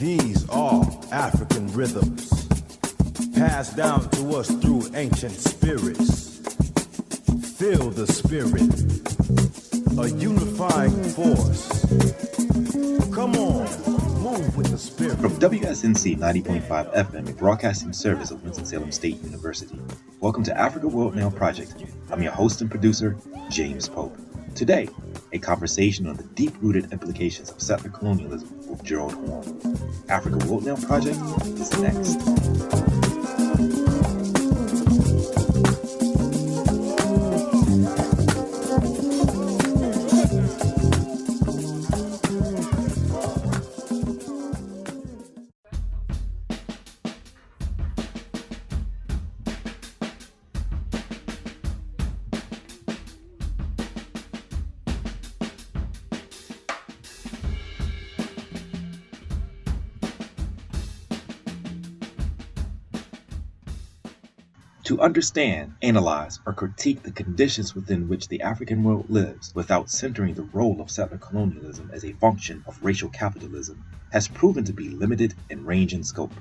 These are African rhythms, passed down to us through ancient spirits. Feel the spirit, a unifying force. Come on, move with the spirit. From WSNC 90.5 FM, broadcasting service of Winston-Salem State University. Welcome to Africa World Now Project. I'm your host and producer, James Pope. Today, a conversation on the deep-rooted implications of settler colonialism with Gerald Horne. Africa World Now Project is next. To understand, analyze, or critique the conditions within which the African world lives without centering the role of settler colonialism as a function of racial capitalism has proven to be limited in range and scope.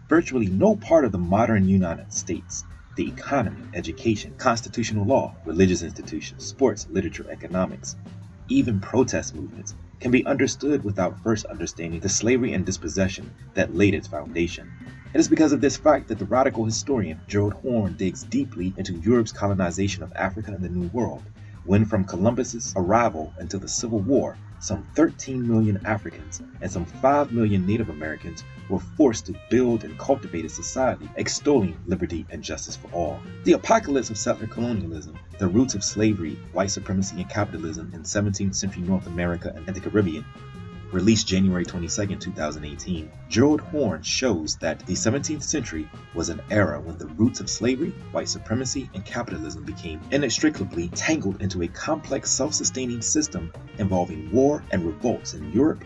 Virtually no part of the modern United States, the economy, education, constitutional law, religious institutions, sports, literature, economics, even protest movements, can be understood without first understanding the slavery and dispossession that laid its foundation. It is because of this fact that the radical historian Gerald Horne digs deeply into Europe's colonization of Africa and the New World, when from Columbus's arrival until the Civil War, some 13 million Africans and some 5 million Native Americans were forced to build and cultivate a society extolling liberty and justice for all. The apocalypse of settler colonialism, the roots of slavery, white supremacy, and capitalism in 17th century North America and the Caribbean, released January 22, 2018, Gerald Horne shows that the 17th century was an era when the roots of slavery, white supremacy, and capitalism became inextricably tangled into a complex self-sustaining system involving war and revolts in Europe,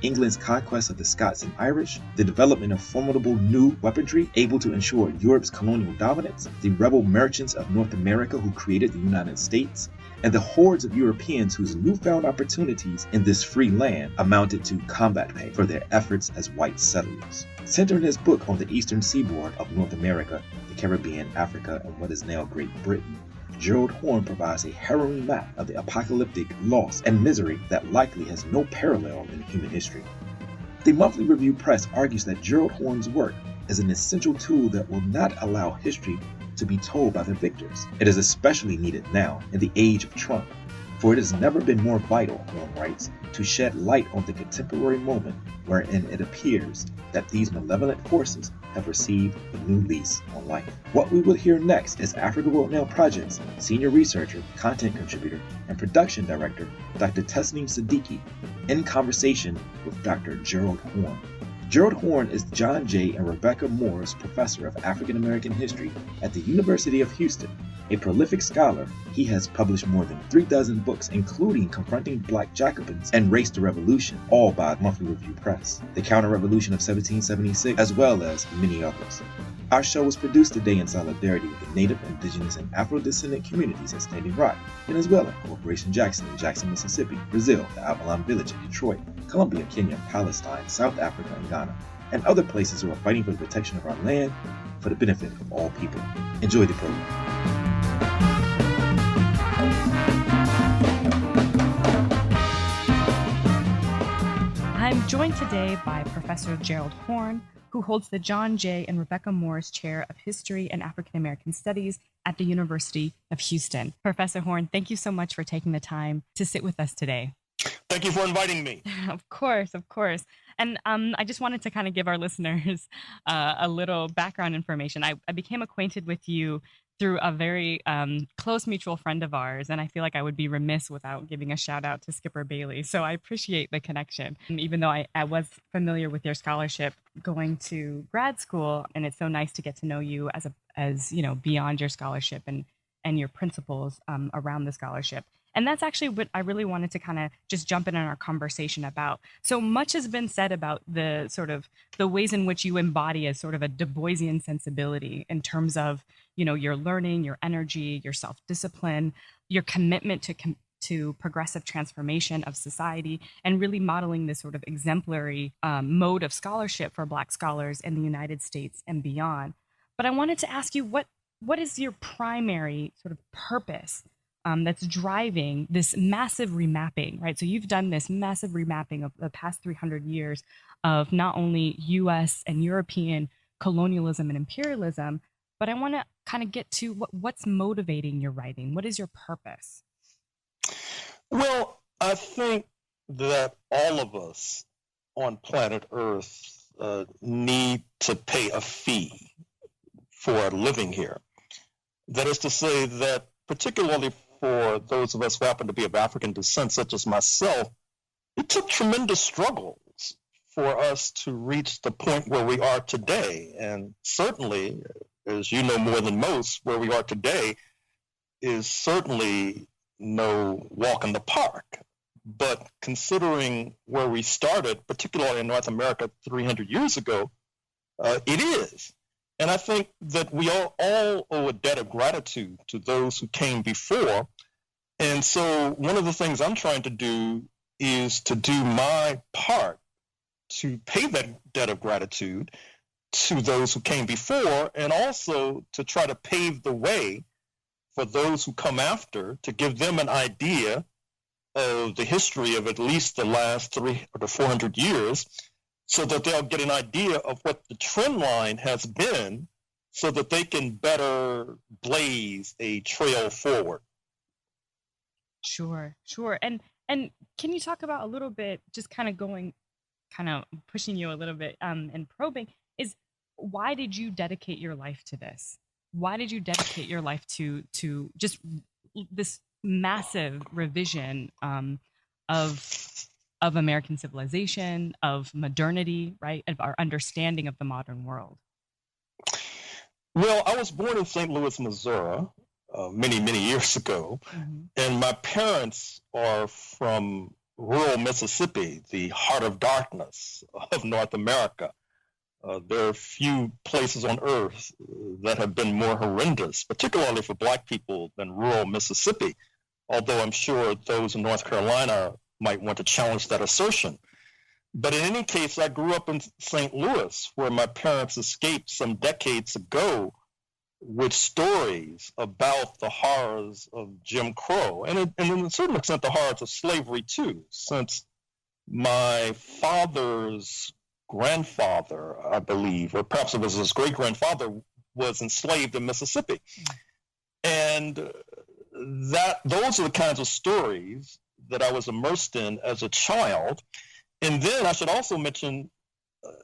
England's conquest of the Scots and Irish, the development of formidable new weaponry able to ensure Europe's colonial dominance, the rebel merchants of North America who created the United States, and the hordes of Europeans whose newfound opportunities in this free land amounted to combat pay for their efforts as white settlers. Centering his book on the eastern seaboard of North America, the Caribbean, Africa, and what is now Great Britain, Gerald Horne provides a harrowing map of the apocalyptic loss and misery that likely has no parallel in human history. The Monthly Review Press argues that Gerald Horne's work is an essential tool that will not allow history to be told by the victors. It is especially needed now in the age of Trump, for it has never been more vital, Horne writes, to shed light on the contemporary moment wherein it appears that these malevolent forces have received a new lease on life. What we will hear next is Africa World Now Project's senior researcher, content contributor, and production director, Dr. Tasneem Siddiqui, in conversation with Dr. Gerald Horne. Gerald Horne is John J. and Rebecca Moore's Professor of African American History at the University of Houston. A prolific scholar, he has published more than 36 books, including Confronting Black Jacobins and Race to Revolution, all by Monthly Review Press, The Counter-Revolution of 1776, as well as many others. Our show was produced today in solidarity with the Native, Indigenous, and Afro-descendant communities at Standing Rock, Venezuela, Corporation Jackson in Jackson, Mississippi, Brazil, the Avalon Village in Detroit, Colombia, Kenya, Palestine, South Africa, and Ghana, and other places who are fighting for the protection of our land for the benefit of all people. Enjoy the program. I'm joined today by Professor Gerald Horne, who holds the John J. and Rebecca Moore's Chair of History and African American Studies at the University of Houston. Professor Horne, thank you so much for taking the time to sit with us today. Thank you for inviting me. Of course. And I just wanted to kind of give our listeners a little background information. I became acquainted with you through a very close mutual friend of ours, and I feel like I would be remiss without giving a shout out to Skipper Bailey. So I appreciate the connection, even though I was familiar with your scholarship going to grad school, and it's so nice to get to know you as you know, beyond your scholarship and your principles around the scholarship. And that's actually what I really wanted to kind of just jump in on our conversation about. So much has been said about the sort of the ways in which you embody a sort of a Du Boisian sensibility in terms of, you know, your learning, your energy, your self-discipline, your commitment to progressive transformation of society and really modeling this sort of exemplary mode of scholarship for Black scholars in the United States and beyond. But I wanted to ask you, what is your primary sort of purpose that's driving this massive remapping, right? So you've done this massive remapping of the past 300 years of not only US and European colonialism and imperialism, but I want to kind of get to what's motivating your writing. What is your purpose? Well, I think that all of us on planet Earth need to pay a fee for living here. That is to say that particularly for those of us who happen to be of African descent, such as myself, it took tremendous struggles for us to reach the point where we are today. And certainly, as you know more than most, where we are today is certainly no walk in the park. But considering where we started, particularly in North America 300 years ago, it is. And I think that we all owe a debt of gratitude to those who came before. And so one of the things I'm trying to do is to do my part to pay that debt of gratitude to those who came before, and also to try to pave the way for those who come after, to give them an idea of the history of at least the last 300 to 400 years, so that they'll get an idea of what the trend line has been, so that they can better blaze a trail forward. Sure. And can you talk about a little bit, just kind of pushing you a little bit and probing, is why did you dedicate your life to this? Why did you dedicate your life to just this massive revision of American civilization, of modernity, right? Of our understanding of the modern world? Well, I was born in St. Louis, Missouri, many, many years ago. Mm-hmm. And my parents are from rural Mississippi, the heart of darkness of North America. There are few places on earth that have been more horrendous, particularly for Black people, than rural Mississippi, although I'm sure those in North Carolina might want to challenge that assertion. But in any case, I grew up in St. Louis, where my parents escaped some decades ago with stories about the horrors of Jim Crow, and in a certain extent the horrors of slavery too, since my father's grandfather, I believe, or perhaps it was his great-grandfather, was enslaved in Mississippi. And those are the kinds of stories that I was immersed in as a child. And then I should also mention,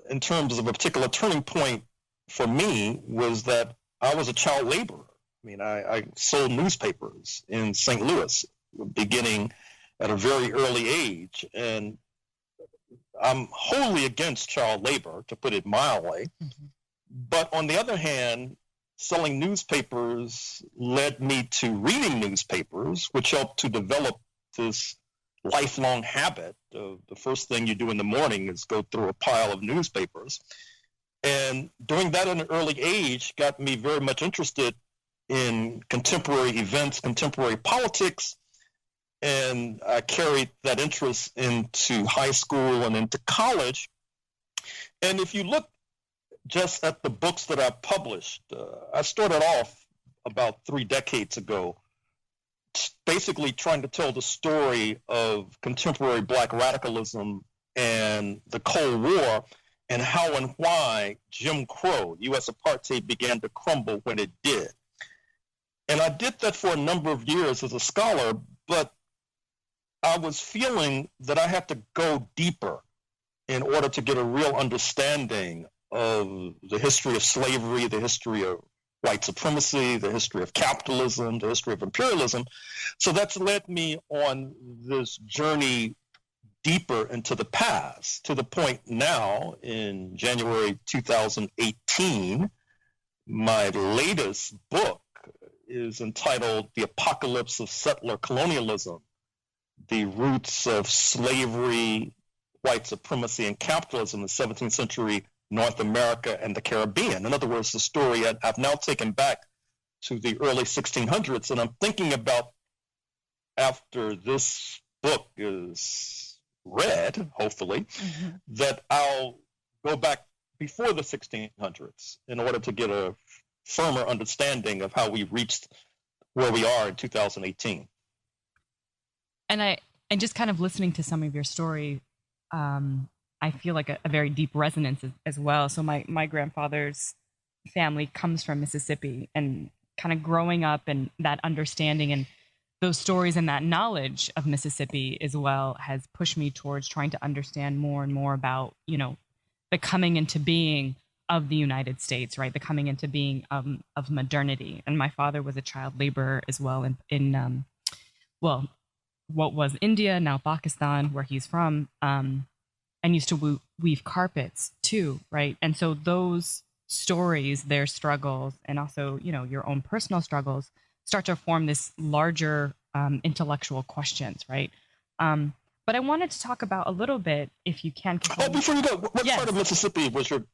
in terms of a particular turning point for me, was that I was a child laborer. I mean, I sold newspapers in St. Louis, beginning at a very early age. And I'm wholly against child labor, to put it mildly. Mm-hmm. But on the other hand, selling newspapers led me to reading newspapers, which helped to develop this lifelong habit of the first thing you do in the morning is go through a pile of newspapers. And doing that at an early age got me very much interested in contemporary events, contemporary politics, and I carried that interest into high school and into college. And if you look just at the books that I published, I started off about 3 decades ago, basically trying to tell the story of contemporary Black radicalism and the Cold War, and how and why Jim Crow, U.S. apartheid, began to crumble when it did. And I did that for a number of years as a scholar, but I was feeling that I had to go deeper in order to get a real understanding of the history of slavery, the history of white supremacy, the history of capitalism, the history of imperialism. So that's led me on this journey deeper into the past, to the point now in January 2018, my latest book is entitled The Apocalypse of Settler Colonialism, The Roots of Slavery, White Supremacy, and Capitalism in 17th Century North America and the Caribbean. In other words, the story I've now taken back to the early 1600s, and I'm thinking about after this book is read, hopefully, that I'll go back before the 1600s in order to get a firmer understanding of how we reached where we are in 2018. And just kind of listening to some of your story, I feel like a very deep resonance as well. So my grandfather's family comes from Mississippi, and kind of growing up and that understanding and those stories and that knowledge of Mississippi as well has pushed me towards trying to understand more and more about, the coming into being of the United States, right? The coming into being of modernity. And my father was a child laborer as well in what was India, now Pakistan, where he's from, and used to weave carpets too, right? And so those stories, their struggles, and also, your own personal struggles start to form this larger intellectual questions, right? But I wanted to talk about a little bit, if you can. Before you go, what part of Mississippi was your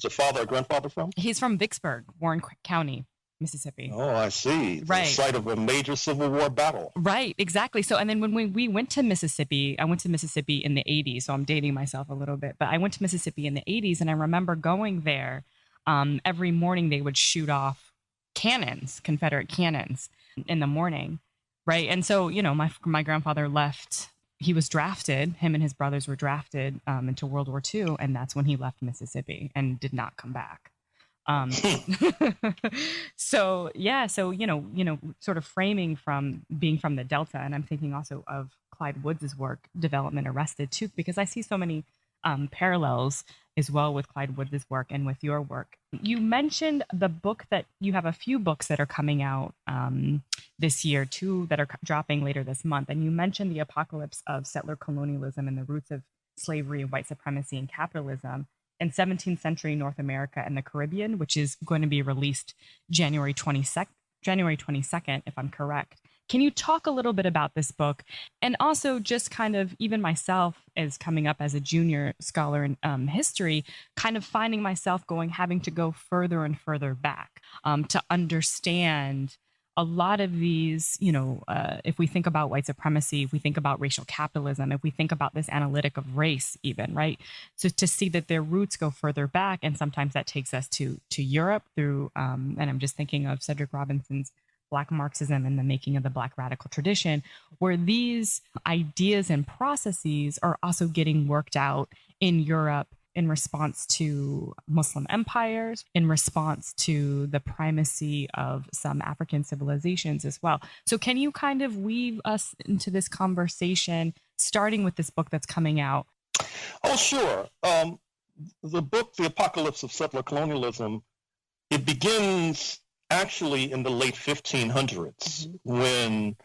father or grandfather from? He's from Vicksburg, Warren County, Mississippi. Oh, I see. Right. The site of a major Civil War battle. Right, exactly. So, and then when we went to Mississippi, I went to Mississippi in the 80s, so I'm dating myself a little bit, but I went to Mississippi in the 80s, and I remember going there. Every morning they would shoot off cannons, Confederate cannons, in the morning, right? And so, my grandfather left. He was drafted. Him and his brothers were drafted into World War II, and that's when he left Mississippi and did not come back. So sort of framing from being from the Delta, and I'm thinking also of Clyde Woods' work, Development Arrested, too, because I see so many parallels as well with Clyde Woods' work and with your work. You mentioned the book that you have a few books that are coming out this year, 2 that are dropping later this month. And you mentioned The Apocalypse of Settler Colonialism and the Roots of Slavery, White Supremacy, and Capitalism in 17th Century North America and the Caribbean, which is going to be released January 22nd, if I'm correct. Can you talk a little bit about this book? And also just kind of, even myself as coming up as a junior scholar in history, kind of finding myself having to go further and further back to understand a lot of these, if we think about white supremacy, if we think about racial capitalism, if we think about this analytic of race even, right? So to see that their roots go further back, and sometimes that takes us to Europe through, and I'm just thinking of Cedric Robinson's Black Marxism and the making of the Black radical tradition, where these ideas and processes are also getting worked out in Europe in response to Muslim empires, in response to the primacy of some African civilizations as well. So can you kind of weave us into this conversation, starting with this book that's coming out? Oh, sure. The book, The Apocalypse of Settler Colonialism, it begins actually in the late 1500s, when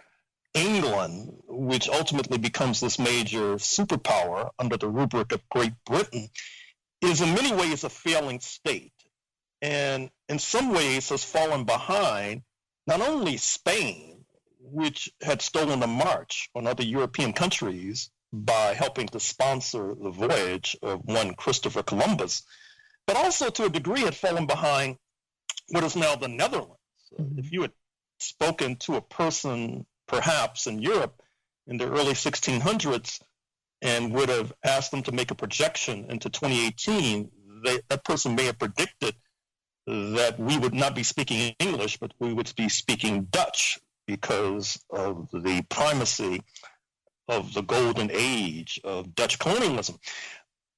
England, which ultimately becomes this major superpower under the rubric of Great Britain, is in many ways a failing state, and in some ways has fallen behind not only Spain, which had stolen the march on other European countries by helping to sponsor the voyage of one Christopher Columbus, but also to a degree had fallen behind what is now the Netherlands. If you had spoken to a person perhaps in Europe in the early 1600s and would have asked them to make a projection into 2018, that person may have predicted that we would not be speaking English, but we would be speaking Dutch because of the primacy of the golden age of Dutch colonialism.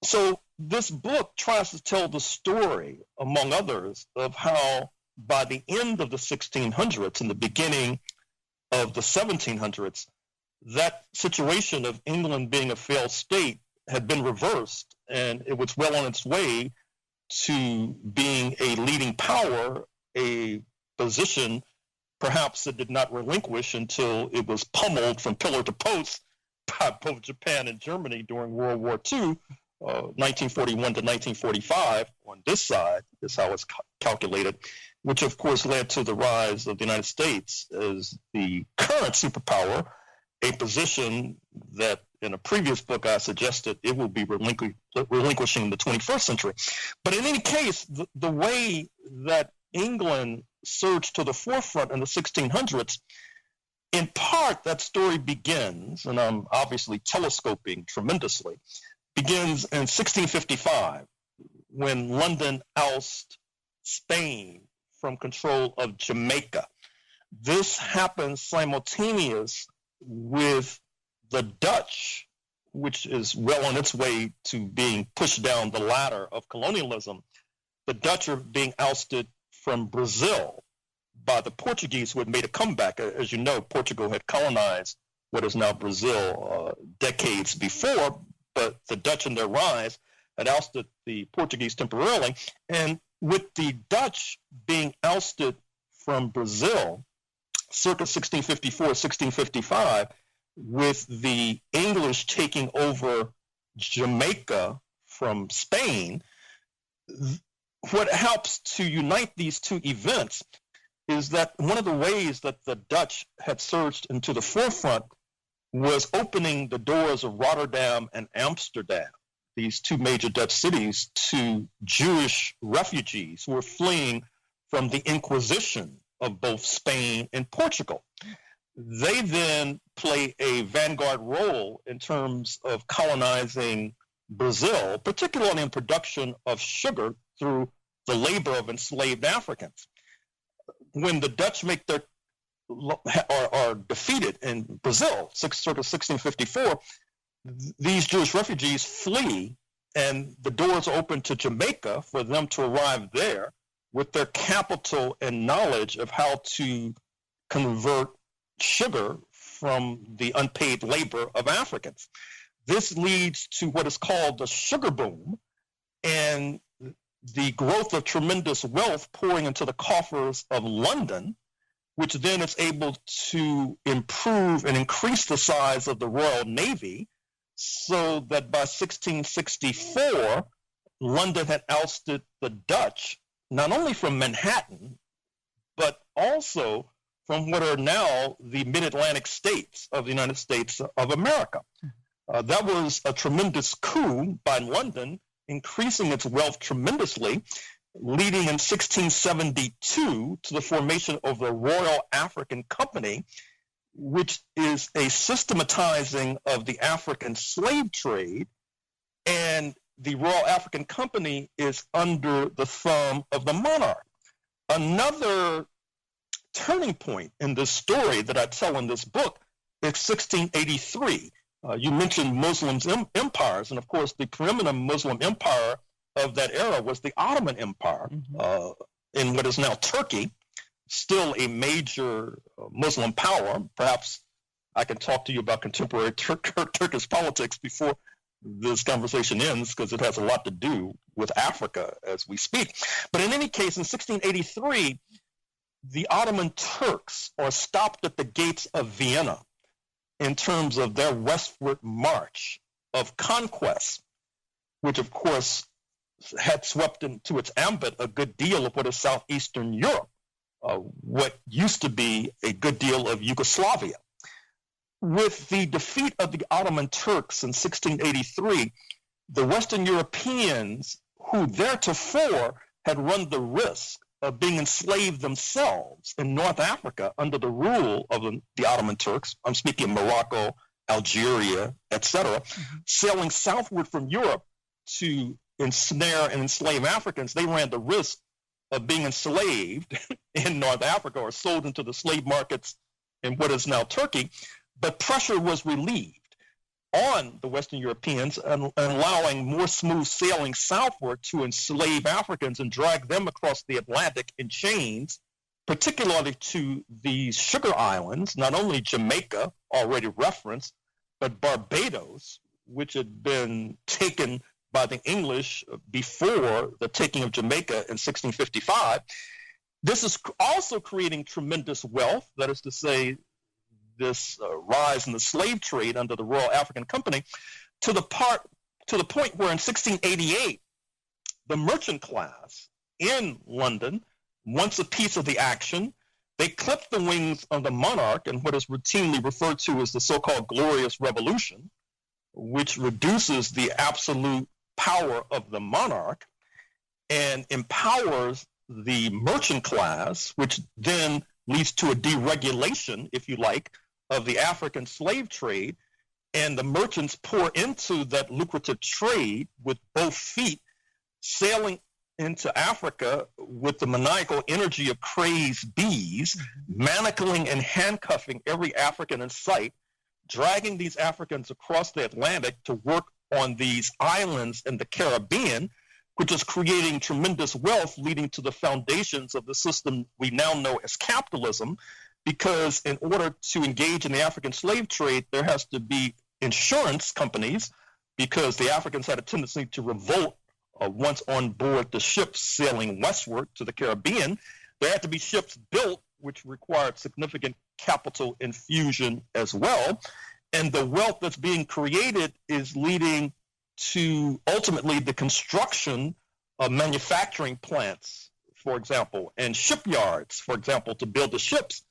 So this book tries to tell the story, among others, of how by the end of the 1600s and the beginning of the 1700s, that situation of England being a failed state had been reversed, and it was well on its way to being a leading power, a position perhaps it did not relinquish until it was pummeled from pillar to post by both Japan and Germany during World War II, 1941 to 1945 on this side is how it's calculated, which of course led to the rise of the United States as the current superpower, a position that in a previous book I suggested it will be relinquishing in the 21st century. But in any case, the way that England surged to the forefront in the 1600s, In part, that story begins, and I'm obviously telescoping tremendously, begins in 1655 when London ousted Spain from control of Jamaica. This happens simultaneous with the Dutch, which is well on its way to being pushed down the ladder of colonialism. The Dutch are being ousted from Brazil by the Portuguese, who had made a comeback. As you know, Portugal had colonized what is now Brazil decades before, but the Dutch in their rise had ousted the Portuguese temporarily. And with the Dutch being ousted from Brazil, circa 1654, 1655, with the English taking over Jamaica from Spain, what helps to unite these two events is that one of the ways that the Dutch had surged into the forefront was opening the doors of Rotterdam and Amsterdam, these two major Dutch cities, to Jewish refugees who were fleeing from the Inquisition of both Spain and Portugal. They then play a vanguard role in terms of colonizing Brazil, particularly in production of sugar through the labor of enslaved Africans. When the Dutch make their are defeated in Brazil, circa 1654, these Jewish refugees flee, and the doors are open to Jamaica for them to arrive there with their capital and knowledge of how to convert sugar from the unpaid labor of Africans. This leads to what is called the sugar boom and the growth of tremendous wealth pouring into the coffers of London, which then is able to improve and increase the size of the Royal Navy, so that by 1664, London had ousted the Dutch, not only from Manhattan, but also from what are now the mid-Atlantic states of the United States of America. That was a tremendous coup by London, increasing its wealth tremendously, leading in 1672 to the formation of the Royal African Company, which is a systematizing of the African slave trade. And the Royal African Company is under the thumb of the monarch. Another turning point in this story that I tell in this book is 1683. You mentioned Muslim empires, and of course the preeminent Muslim empire of that era was the Ottoman Empire in what is now Turkey, still a major Muslim power. Perhaps I can talk to you about contemporary Turkish politics before this conversation ends, because it has a lot to do with Africa as we speak. But in any case, in 1683, the Ottoman Turks are stopped at the gates of Vienna in terms of their westward march of conquest, which of course had swept into its ambit a good deal of what is southeastern Europe, what used to be a good deal of Yugoslavia. With the defeat of the Ottoman Turks in 1683, the Western Europeans, who theretofore had run the risk of being enslaved themselves in North Africa under the rule of the Ottoman Turks, I'm speaking of Morocco, Algeria, etc., sailing southward from Europe to ensnare and enslave Africans, they ran the risk of being enslaved in North Africa or sold into the slave markets in what is now Turkey. But pressure was relieved on the Western Europeans and allowing more smooth sailing southward to enslave Africans and drag them across the Atlantic in chains, particularly to these sugar islands, not only Jamaica, already referenced, but Barbados, which had been taken by the English before the taking of Jamaica in 1655. This is also creating tremendous wealth, that is to say, this rise in the slave trade under the Royal African Company, to the point where in 1688, the merchant class in London wants a piece of the action. They clip the wings of the monarch in what is routinely referred to as the so-called Glorious Revolution, which reduces the absolute power of the monarch and empowers the merchant class, which then leads to a deregulation, if you like, of the African slave trade, and the merchants pour into that lucrative trade with both feet, sailing into Africa with the maniacal energy of crazed bees, manacling and handcuffing every African in sight, dragging these Africans across the Atlantic to work on these islands in the Caribbean, which is creating tremendous wealth, leading to the foundations of the system we now know as capitalism, because in order to engage in the African slave trade, there has to be insurance companies, because the Africans had a tendency to revolt once on board the ships sailing westward to the Caribbean. There had to be ships built, which required significant capital infusion as well. And the wealth that's being created is leading to ultimately the construction of manufacturing plants, for example, and shipyards, for example, to build the ships.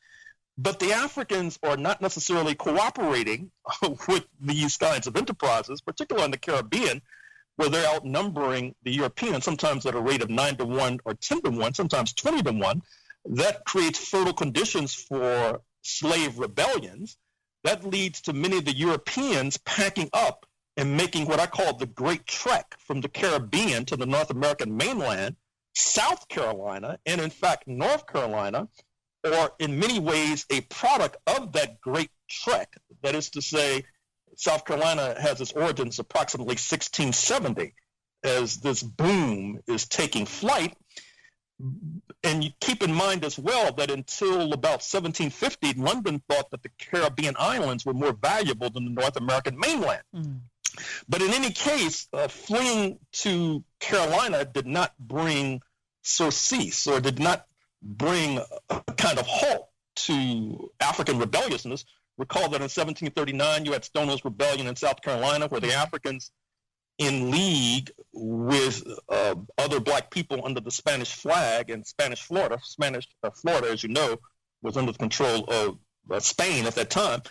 But the Africans are not necessarily cooperating with these kinds of enterprises, particularly in the Caribbean, where they're outnumbering the Europeans, sometimes at a rate of 9-1 or 10-1, sometimes 20-1. That creates fertile conditions for slave rebellions. That leads to many of the Europeans packing up and making what I call the Great Trek from the Caribbean to the North American mainland. South Carolina, and in fact North Carolina, are in many ways a product of that Great Trek. That is to say, South Carolina has its origins approximately 1670 as this boom is taking flight. And you keep in mind as well that until about 1750, London thought that the Caribbean islands were more valuable than the North American mainland. But in any case, fleeing to Carolina did not bring surcease, or did not bring a kind of halt to African rebelliousness. Recall that in 1739, you had Stonewall's Rebellion in South Carolina, where the Africans, in league with other black people under the Spanish flag in Spanish Florida, Florida, as you know, was under the control of Spain at that time,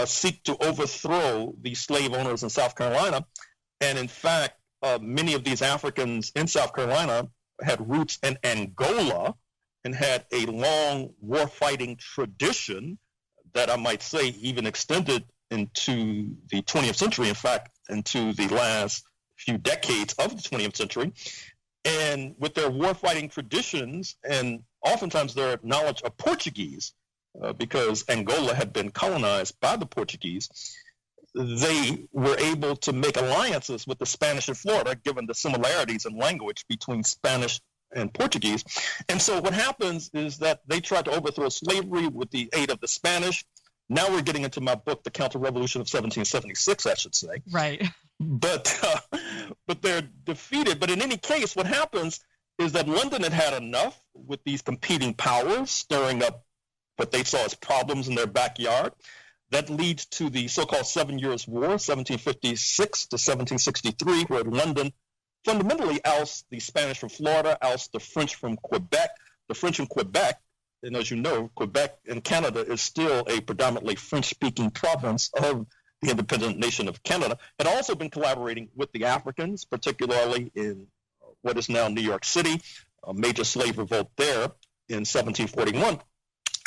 seek to overthrow the slave owners in South Carolina. And in fact, many of these Africans in South Carolina had roots in Angola and had a long war-fighting tradition that I might say even extended into the 20th century, in fact, into the last few decades of the 20th century. And with their war-fighting traditions and oftentimes their knowledge of Portuguese, because Angola had been colonized by the Portuguese, they were able to make alliances with the Spanish in Florida, given the similarities in language between Spanish and Portuguese. And so what happens is that they tried to overthrow slavery with the aid of the Spanish. Now we're getting into my book, The Counter-Revolution of 1776, I should say. Right. But they're defeated. But in any case, what happens is that London had had enough with these competing powers, stirring up what they saw as problems in their backyard. That leads to the so-called 7 Years' War, 1756 to 1763, where London fundamentally ousts the Spanish from Florida, ousts the French from Quebec. The French in Quebec, and as you know, Quebec in Canada is still a predominantly French-speaking province of the independent nation of Canada, had also been collaborating with the Africans, particularly in what is now New York City, a major slave revolt there in 1741.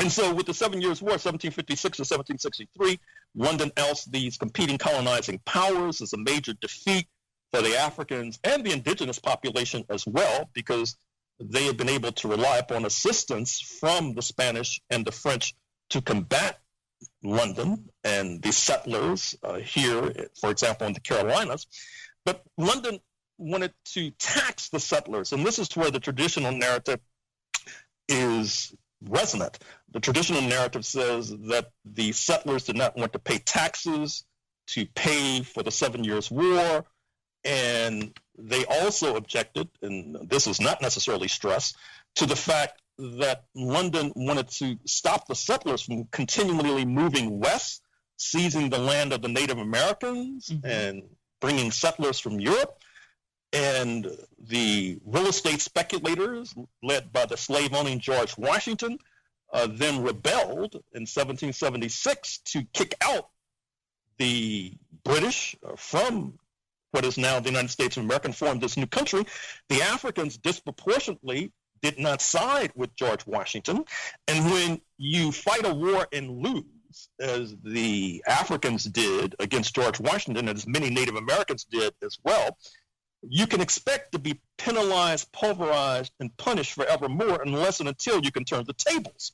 And so with the 7 Years' War, 1756 to 1763, London ousts these competing colonizing powers as a major defeat for the Africans and the indigenous population as well, because they had been able to rely upon assistance from the Spanish and the French to combat London and the settlers here, for example, in the Carolinas. But London wanted to tax the settlers, and this is where the traditional narrative is resonant. The traditional narrative says that the settlers did not want to pay taxes to pay for the 7 Years' War, and they also objected, and this is not necessarily stressed, to the fact that London wanted to stop the settlers from continually moving west, seizing the land of the Native Americans and bringing settlers from Europe. And the real estate speculators, led by the slave-owning George Washington, then rebelled in 1776 to kick out the British from what is now the United States of America and formed this new country. The Africans disproportionately did not side with George Washington. And when you fight a war and lose, arms as the Africans did against George Washington, and as many Native Americans did as well, you can expect to be penalized, pulverized, and punished forevermore unless and until you can turn the tables.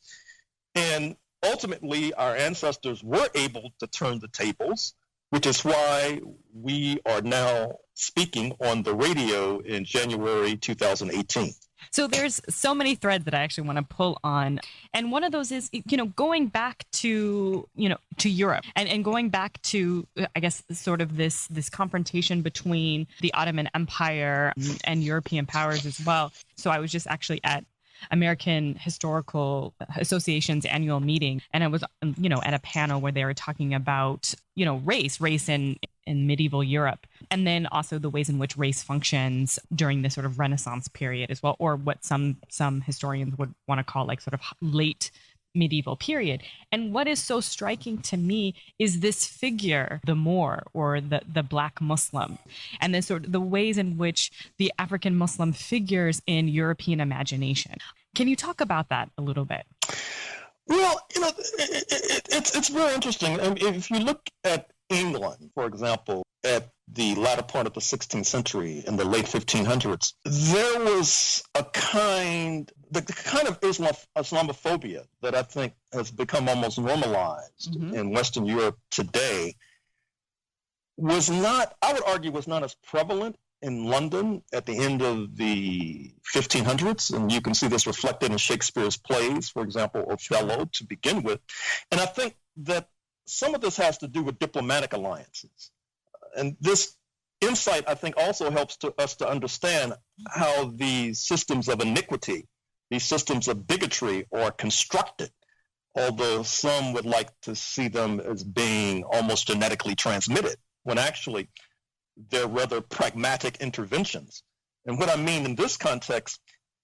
And ultimately, our ancestors were able to turn the tables, which is why we are now speaking on the radio in January 2018. So there's so many threads that I actually want to pull on. And one of those is, going back to, to Europe and going back to, I guess, sort of this confrontation between the Ottoman Empire and European powers as well. So I was just actually at American Historical Association's annual meeting, and I was, at a panel where they were talking about, race in medieval Europe, and then also the ways in which race functions during this sort of Renaissance period as well, or what some historians would want to call like sort of late medieval period. And what is so striking to me is this figure, the Moor or the Black Muslim, and then sort of the ways in which the African Muslim figures in European imagination. Can you talk about that a little bit? Well, it's very interesting. I mean, if you look at England, for example, at the latter part of the 16th century, in the late 1500s, there was the kind of Islamophobia that I think has become almost normalized in Western Europe today I would argue, was not as prevalent in London at the end of the 1500s. And you can see this reflected in Shakespeare's plays, for example, Othello, to begin with. And I think that some of this has to do with diplomatic alliances. And this insight, I think, also helps us to understand how these systems of iniquity, these systems of bigotry are constructed, although some would like to see them as being almost genetically transmitted, when actually they're rather pragmatic interventions. And what I mean in this context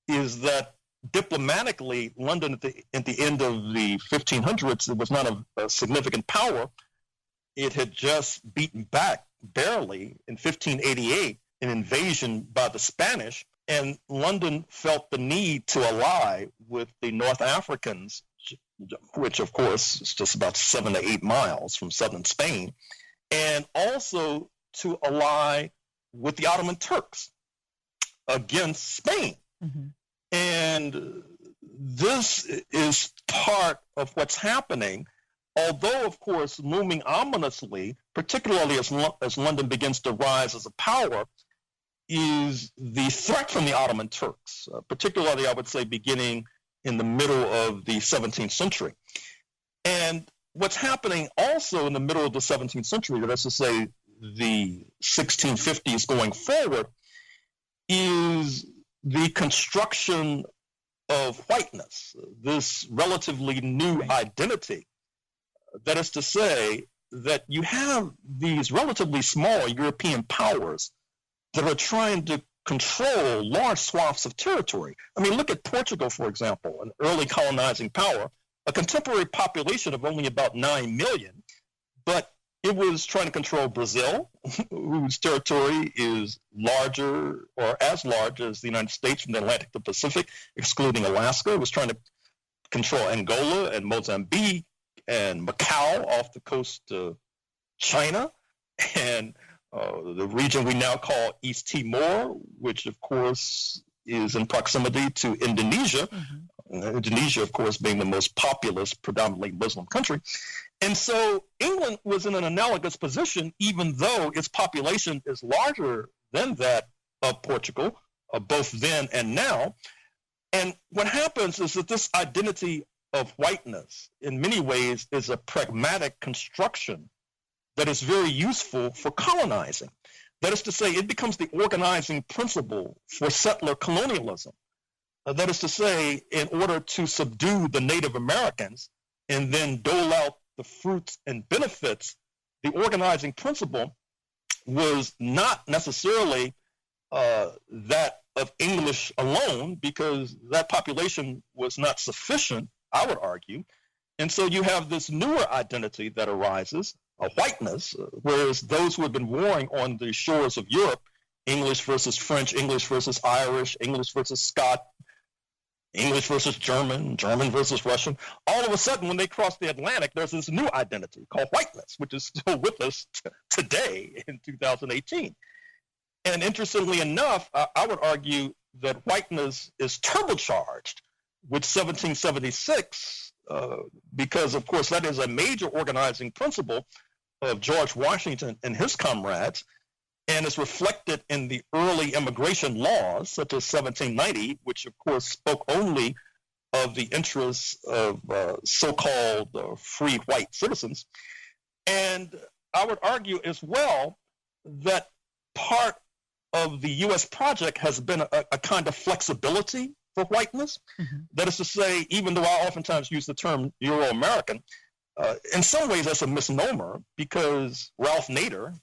is that diplomatically, London at the end of the 1500s, it was not a significant power. It had just beaten back barely in 1588 an invasion by the Spanish, and London felt the need to ally with the North Africans, which of course is just about 7 to 8 miles from southern Spain, and also to ally with the Ottoman Turks against Spain. And this is part of what's happening, although, of course, looming ominously, particularly as London begins to rise as a power, is the threat from the Ottoman Turks, particularly, I would say, beginning in the middle of the 17th century. And what's happening also in the middle of the 17th century, that is to say the 1650s going forward, is the construction of whiteness, this relatively new identity. That is to say that you have these relatively small European powers that are trying to control large swaths of territory. I mean, look at Portugal, for example, an early colonizing power, a contemporary population of only about 9 million, but it was trying to control Brazil, whose territory is larger or as large as the United States from the Atlantic to the Pacific, excluding Alaska. It was trying to control Angola and Mozambique and Macau off the coast of China, and the region we now call East Timor, which of course is in proximity to Indonesia. Indonesia, of course, being the most populous, predominantly Muslim country. And so England was in an analogous position, even though its population is larger than that of Portugal, both then and now. And what happens is that this identity of whiteness, in many ways, is a pragmatic construction that is very useful for colonizing. That is to say, it becomes the organizing principle for settler colonialism. That is to say, in order to subdue the Native Americans and then dole out the fruits and benefits, the organizing principle was not necessarily that of English alone, because that population was not sufficient, I would argue. And so you have this newer identity that arises, a whiteness, whereas those who had been warring on the shores of Europe, English versus French, English versus Irish, English versus Scot, English versus German, German versus Russian. All of a sudden, when they cross the Atlantic, there's this new identity called whiteness, which is still with us today in 2018. And interestingly enough, I would argue that whiteness is turbocharged with 1776 because, of course, that is a major organizing principle of George Washington and his comrades, and is reflected in the early immigration laws, such as 1790, which, of course, spoke only of the interests of so-called free white citizens. And I would argue as well that part of the U.S. project has been a kind of flexibility for whiteness. Mm-hmm. That is to say, even though I oftentimes use the term Euro-American, in some ways that's a misnomer, because Ralph Nader,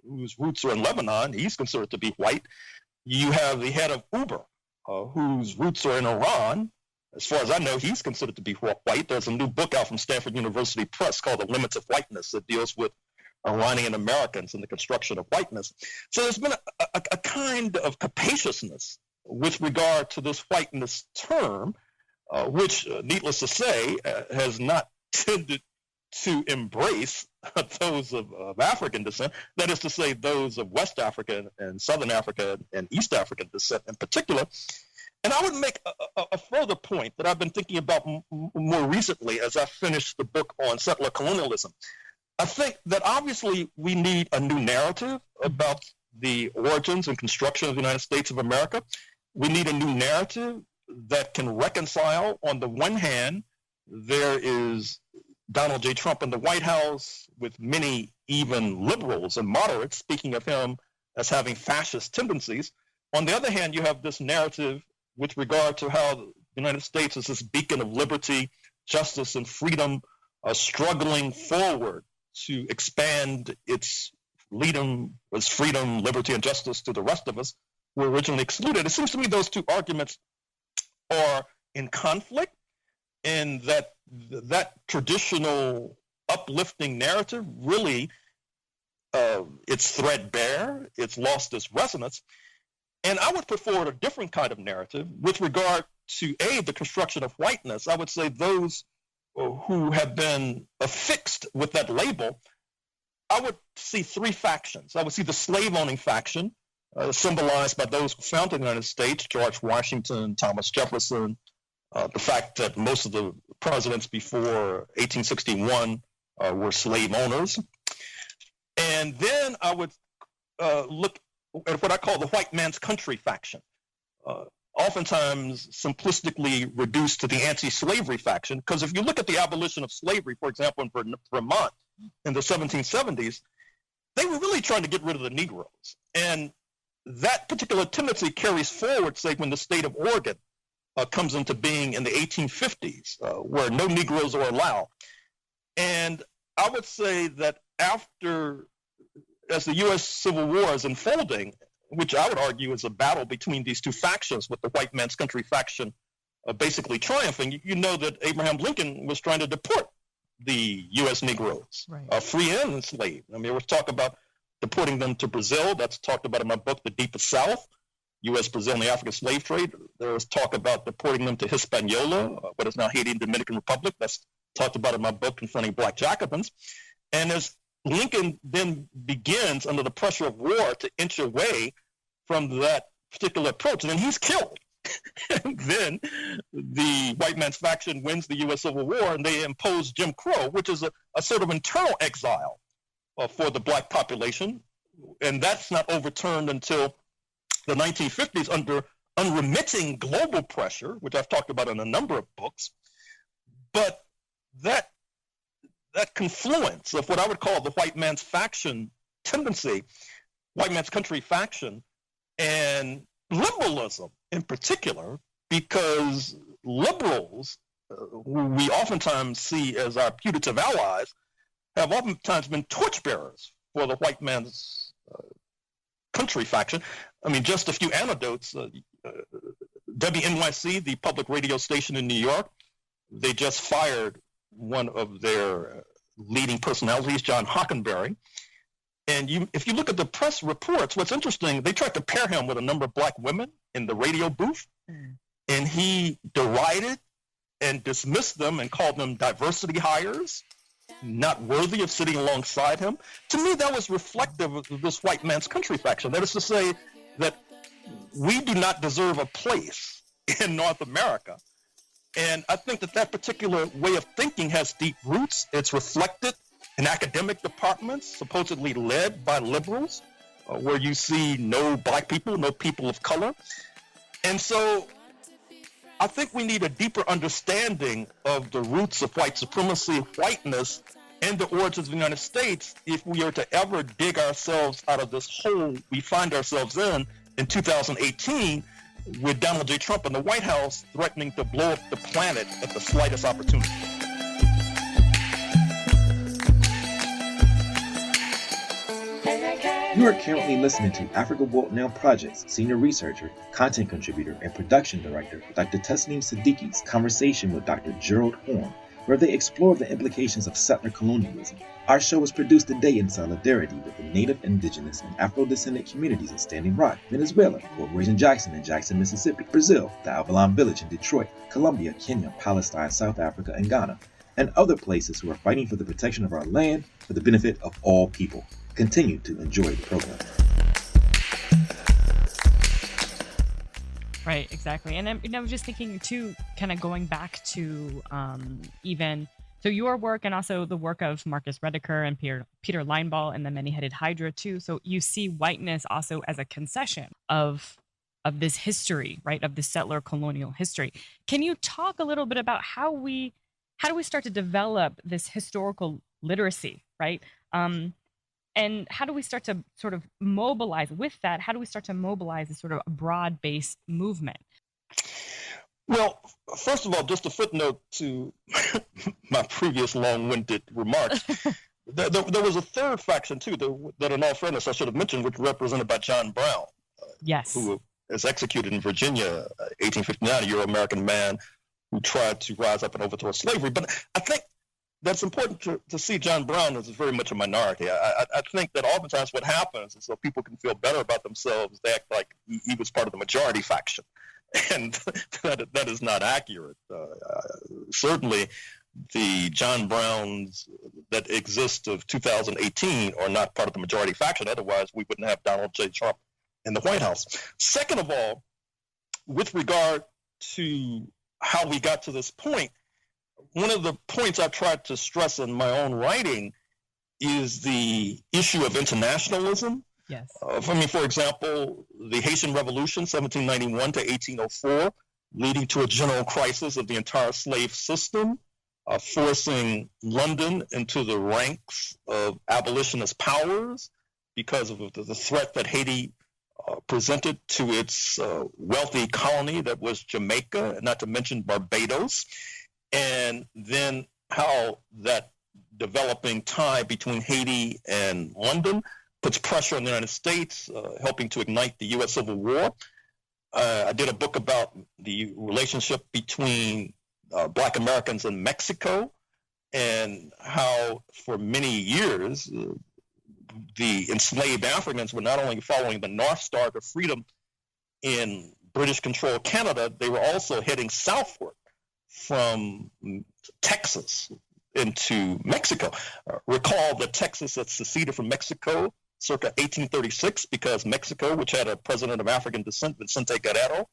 whose roots are in Lebanon, he's considered to be white. You have the head of Uber, whose roots are in Iran. As far as I know, he's considered to be white. There's a new book out from Stanford University Press called The Limits of Whiteness that deals with Iranian Americans and the construction of whiteness. So there's been a kind of capaciousness with regard to this whiteness term, which, needless to say, has not tended to embrace those of African descent, that is to say, those of West African and Southern Africa and East African descent in particular. And I would make a further point that I've been thinking about more recently as I finished the book on settler colonialism. I think that obviously we need a new narrative about the origins and construction of the United States of America. We need a new narrative that can reconcile, on the one hand, there is Donald J. Trump in the White House, with many even liberals and moderates speaking of him as having fascist tendencies. On the other hand, you have this narrative with regard to how the United States is this beacon of liberty, justice, and freedom, struggling forward to expand its freedom, liberty, and justice to the rest of us who were originally excluded. It seems to me those two arguments are in conflict, in that traditional uplifting narrative really it's threadbare, it's lost its resonance. And I would put forward a different kind of narrative with regard to the construction of whiteness. I would say those who have been affixed with that label, I would see three factions. I would see the slave-owning faction, symbolized by those who founded the United States, George Washington, Thomas Jefferson, the fact that most of the presidents before 1861 were slave owners. And then I would look at what I call the white man's country faction, oftentimes simplistically reduced to the anti-slavery faction, because if you look at the abolition of slavery, for example, in Vermont in the 1770s, they were really trying to get rid of the Negroes. And that particular tendency carries forward, say, when the state of Oregon comes into being in the 1850s, where no Negroes are allowed. And I would say that as the U.S. Civil War is unfolding, which I would argue is a battle between these two factions, with the white man's country faction basically triumphing, you know that Abraham Lincoln was trying to deport the U.S. Negroes, right, free and enslaved. I mean, there was talk about deporting them to Brazil. That's talked about in my book, The Deepest South, U.S., Brazil, and the African slave trade. There was talk about deporting them to Hispaniola, what is now Haiti and Dominican Republic. That's talked about in my book, Confronting Black Jacobins. And as Lincoln then begins, under the pressure of war, to inch away from that particular approach, and then he's killed. And then the white man's faction wins the U.S. Civil War, and they impose Jim Crow, which is a sort of internal exile for the black population. And that's not overturned until the 1950s under unremitting global pressure, which I've talked about in a number of books. But that confluence of what I would call the white man's faction tendency, white man's country faction, and liberalism in particular, because liberals, who we oftentimes see as our putative allies, have oftentimes been torchbearers for the white man's country faction. I mean, just a few anecdotes. WNYC, the public radio station in New York, they just fired one of their leading personalities, John Hockenberry. And if you look at the press reports, what's interesting, they tried to pair him with a number of black women in the radio booth. and he derided and dismissed them and called them diversity hires, not worthy of sitting alongside him. To me, that was reflective of this white man's country faction. That is to say that we do not deserve a place in North America. And I think that that particular way of thinking has deep roots. It's reflected in academic departments, supposedly led by liberals, where you see no black people, no people of color. And so I think we need a deeper understanding of the roots of white supremacy, whiteness, and the origins of the United States if we are to ever dig ourselves out of this hole we find ourselves in 2018 with Donald J. Trump in the White House threatening to blow up the planet at the slightest opportunity. You are currently listening to Africa World Now Project's senior researcher, content contributor, and production director, Dr. Tasneem Siddiqui's conversation with Dr. Gerald Horne, where they explore the implications of settler colonialism. Our show was produced today in solidarity with the Native, Indigenous, and Afro-descendant communities in Standing Rock, Venezuela, Fort Raising Jackson in Jackson, Mississippi, Brazil, the Avalon Village in Detroit, Colombia, Kenya, Palestine, South Africa, and Ghana, and other places who are fighting for the protection of our land for the benefit of all people. Continue to enjoy the program. Right, exactly. And I was just thinking too, kind of going back to so your work and also the work of Marcus Rediker and Peter Linebaugh and the Many-Headed Hydra too. So you see whiteness also as a concession of this history, right, of the settler colonial history. Can you talk a little bit about how do we start to develop this historical literacy, right? And how do we start to sort of mobilize with that? How do we start to mobilize a sort of broad-based movement? Well, first of all, just a footnote to my previous long-winded remarks. There was a third faction, too, that in all fairness I should have mentioned, which was represented by John Brown. Yes. Who was executed in Virginia, 1859, a Euro-American man who tried to rise up and overthrow slavery. But I think that's important to see John Brown as very much a minority. I think that oftentimes what happens is so people can feel better about themselves, they act like he was part of the majority faction. And that is not accurate. Certainly, the John Browns that exist of 2018 are not part of the majority faction. Otherwise, we wouldn't have Donald J. Trump in the White House. Second of all, with regard to how we got to this point, one of the points I tried to stress in my own writing is the issue of internationalism. Yes. For example, the Haitian Revolution, 1791 to 1804, leading to a general crisis of the entire slave system, forcing London into the ranks of abolitionist powers because of the threat that Haiti presented to its wealthy colony that was Jamaica, not to mention Barbados. And then how that developing tie between Haiti and London puts pressure on the United States, helping to ignite the U.S. Civil War. I did a book about the relationship between Black Americans in Mexico and how for many years the enslaved Africans were not only following the North Star to freedom in British-controlled Canada, they were also heading southward from Texas into Mexico. Recall that Texas had seceded from Mexico circa 1836 because Mexico, which had a president of African descent, Vicente Guerrero,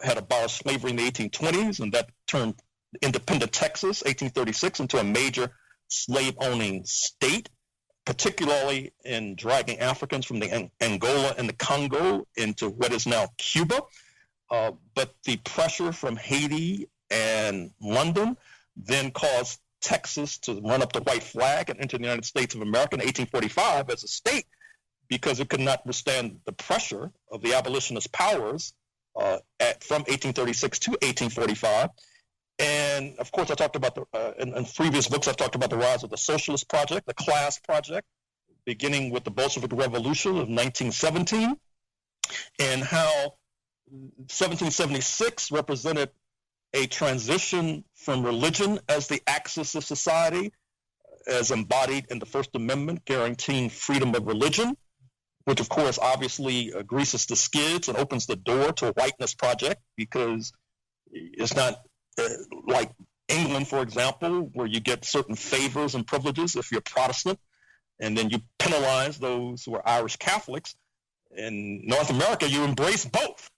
had abolished slavery in the 1820s, and that turned independent Texas, 1836, into a major slave-owning state, particularly in dragging Africans from the Angola and the Congo into what is now Cuba. But the pressure from Haiti and London then caused Texas to run up the white flag and enter the United States of America in 1845 as a state because it could not withstand the pressure of the abolitionist powers from 1836 to 1845. And of course, I talked about in previous books, I've talked about the rise of the socialist project, the class project, beginning with the Bolshevik Revolution of 1917, and how 1776 represented a transition from religion as the axis of society, as embodied in the First Amendment, guaranteeing freedom of religion, which of course obviously greases the skids and opens the door to a whiteness project, because it's not like England, for example, where you get certain favors and privileges if you're Protestant, and then you penalize those who are Irish Catholics. In North America, you embrace both.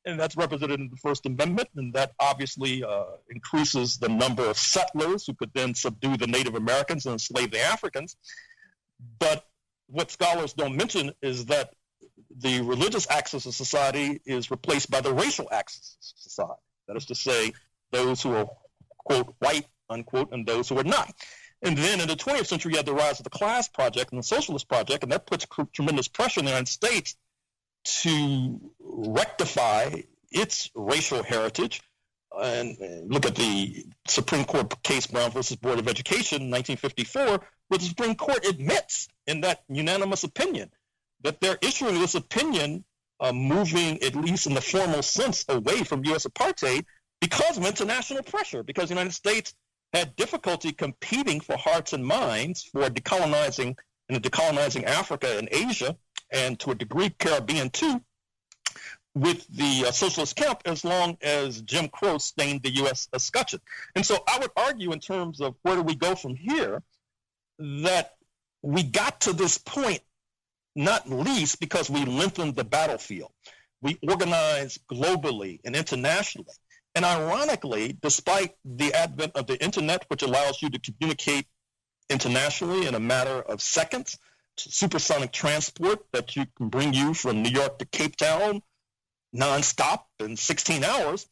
And that's represented in the First Amendment, and that obviously increases the number of settlers who could then subdue the Native Americans and enslave the Africans. But what scholars don't mention is that the religious axis of society is replaced by the racial axis of society. That is to say, those who are, quote, white, unquote, and those who are not. And then in the 20th century, you had the rise of the class project and the socialist project, and that puts tremendous pressure on the United States to rectify its racial heritage. And look at the Supreme Court case Brown versus Board of Education in 1954, where the Supreme Court admits in that unanimous opinion that they're issuing this opinion moving, at least in the formal sense, away from U.S. apartheid because of international pressure, because the United States had difficulty competing for hearts and minds for decolonizing Africa and Asia, and to a degree Caribbean too, with the socialist camp, as long as Jim Crow stained the U.S. escutcheon. And so I would argue, in terms of where do we go from here, that we got to this point not least because we lengthened the battlefield. We organized globally and internationally. And ironically, despite the advent of the internet, which allows you to communicate internationally in a matter of seconds, supersonic transport that can bring you from New York to Cape Town nonstop in 16 hours,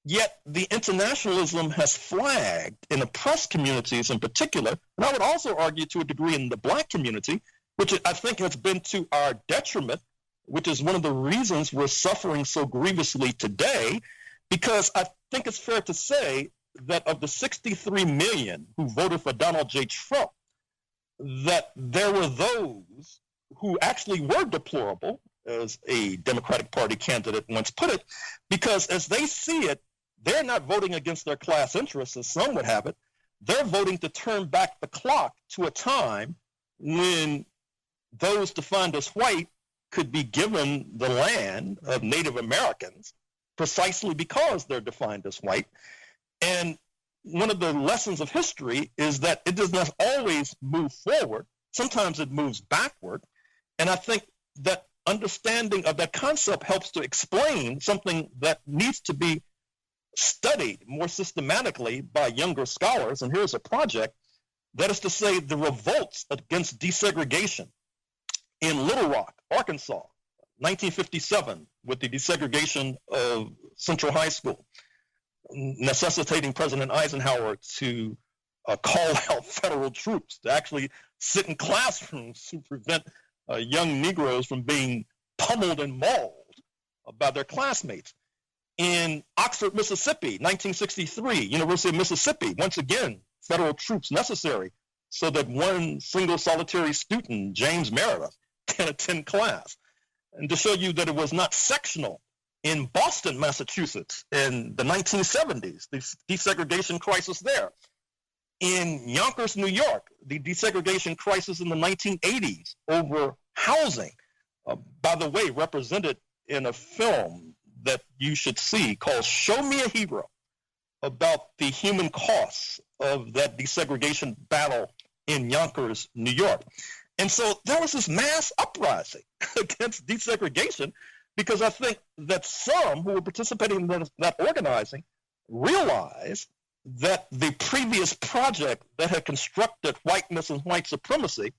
yet the internationalism has flagged in the press communities in particular, and I would also argue to a degree in the Black community, which I think has been to our detriment, which is one of the reasons we're suffering so grievously today, because I think it's fair to say that of the 63 million who voted for Donald J. Trump, that there were those who actually were deplorable, as a Democratic Party candidate once put it, because as they see it, they're not voting against their class interests, as some would have it. They're voting to turn back the clock to a time when those defined as white could be given the land of Native Americans precisely because they're defined as white. And one of the lessons of history is that it does not always move forward. Sometimes it moves backward. And I think that understanding of that concept helps to explain something that needs to be studied more systematically by younger scholars. And here's a project, that is to say, the revolts against desegregation in Little Rock, Arkansas, 1957, with the desegregation of Central High School, necessitating President Eisenhower to call out federal troops to actually sit in classrooms to prevent young Negroes from being pummeled and mauled by their classmates. In Oxford, Mississippi, 1963, University of Mississippi, once again, federal troops necessary so that one single solitary student, James Meredith, can attend class. And to show you that it was not sectional, in Boston, Massachusetts, in the 1970s, the desegregation crisis there. In Yonkers, New York, the desegregation crisis in the 1980s over housing, by the way, represented in a film that you should see called Show Me a Hero, about the human costs of that desegregation battle in Yonkers, New York. And so there was this mass uprising against desegregation, because I think that some who were participating in that organizing realized that the previous project that had constructed whiteness and white supremacy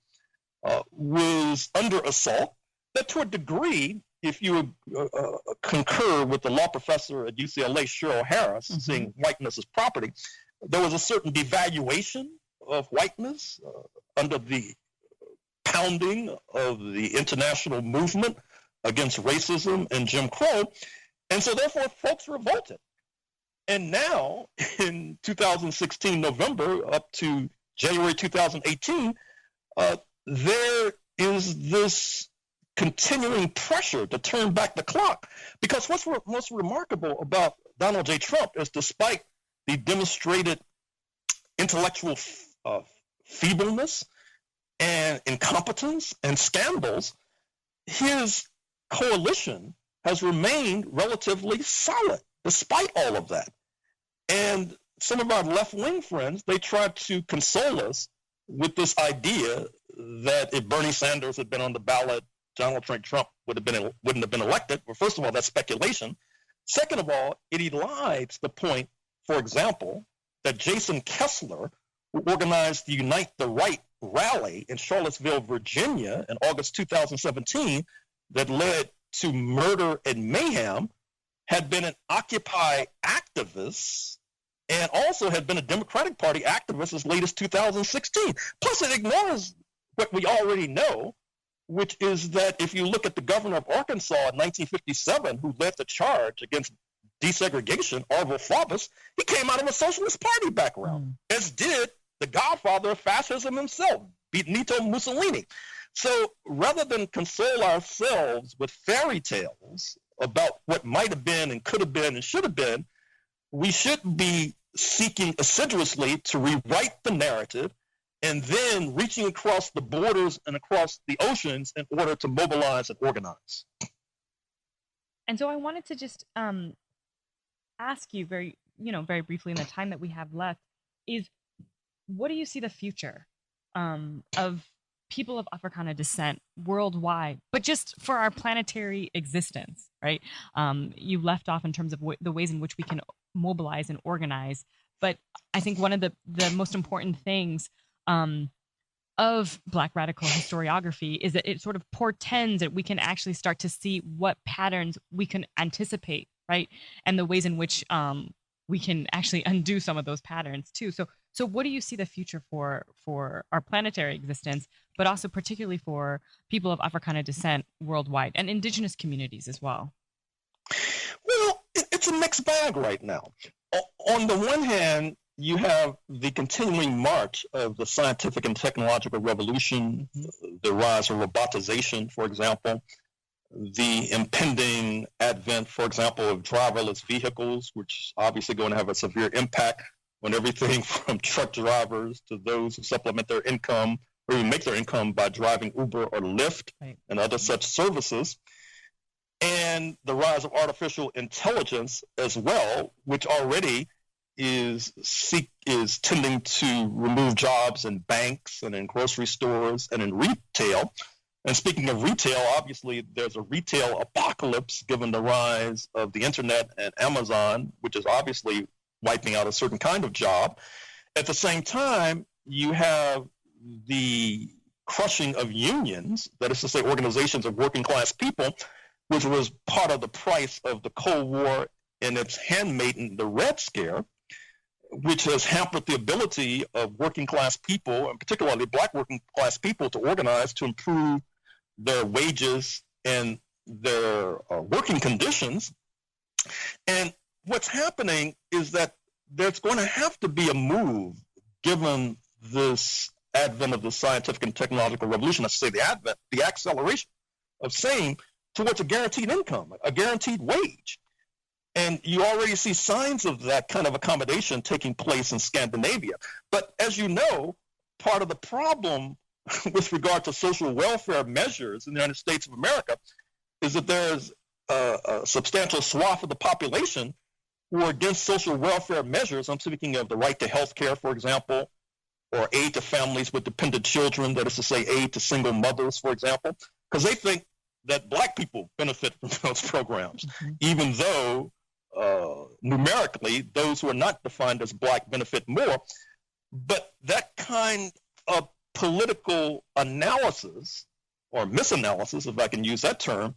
was under assault, that to a degree, if you concur with the law professor at UCLA, Cheryl Harris, seeing whiteness as property, there was a certain devaluation of whiteness under the pounding of the international movement against racism and Jim Crow. And so therefore folks revolted. And now in 2016 November up to January 2018, there is this continuing pressure to turn back the clock. Because what's most remarkable about Donald J. Trump is, despite the demonstrated intellectual feebleness and incompetence and scandals, his coalition has remained relatively solid despite all of that. And some of our left-wing friends, they try to console us with this idea that if Bernie Sanders had been on the ballot, Donald Trump wouldn't have been elected. Well, first of all, that's speculation. Second of all, it elides the point, for example, that Jason Kessler, who organized the Unite the Right rally in Charlottesville, Virginia in August 2017 that led to murder and mayhem, had been an Occupy activist and also had been a Democratic Party activist as late as 2016. Plus, it ignores what we already know, which is that if you look at the governor of Arkansas in 1957, who led the charge against desegregation, Orville Faubus, he came out of a Socialist Party background, as did the godfather of fascism himself, Benito Mussolini. So rather than console ourselves with fairy tales about what might have been and could have been and should have been, we should be seeking assiduously to rewrite the narrative and then reaching across the borders and across the oceans in order to mobilize and organize. And so I wanted to just ask you very briefly in the time that we have left is, what do you see the future of people of Africana descent worldwide, but just for our planetary existence, right? You left off in terms of the ways in which we can mobilize and organize. But I think one of the most important things of Black radical historiography is that it sort of portends that we can actually start to see what patterns we can anticipate, right? And the ways in which we can actually undo some of those patterns too. So what do you see the future for our planetary existence, but also particularly for people of Africana descent worldwide and indigenous communities as well? Well, it's a mixed bag right now. On the one hand, you have the continuing march of the scientific and technological revolution, the rise of robotization, for example, the impending advent, for example, of driverless vehicles, which is obviously going to have a severe impact on everything from truck drivers to those who supplement their income or even make their income by driving Uber or Lyft and other such services. And the rise of artificial intelligence as well, which already is tending to remove jobs in banks and in grocery stores and in retail. And speaking of retail, obviously there's a retail apocalypse given the rise of the internet and Amazon, which is obviously wiping out a certain kind of job. At the same time, you have the crushing of unions, that is to say organizations of working class people, which was part of the price of the Cold War and its handmaiden, the Red Scare, which has hampered the ability of working class people, and particularly Black working class people, to organize to improve their wages and their working conditions. And what's happening is that there's going to have to be a move, given this advent of the scientific and technological revolution, let's say the acceleration of same, towards a guaranteed income, a guaranteed wage. And you already see signs of that kind of accommodation taking place in Scandinavia. But as you know, part of the problem with regard to social welfare measures in the United States of America is that there's a substantial swath of the population who are against social welfare measures. I'm speaking of the right to health care, for example, or aid to families with dependent children, that is to say aid to single mothers, for example, because they think that Black people benefit from those programs, even though numerically those who are not defined as Black benefit more. But that kind of political analysis, or misanalysis, if I can use that term,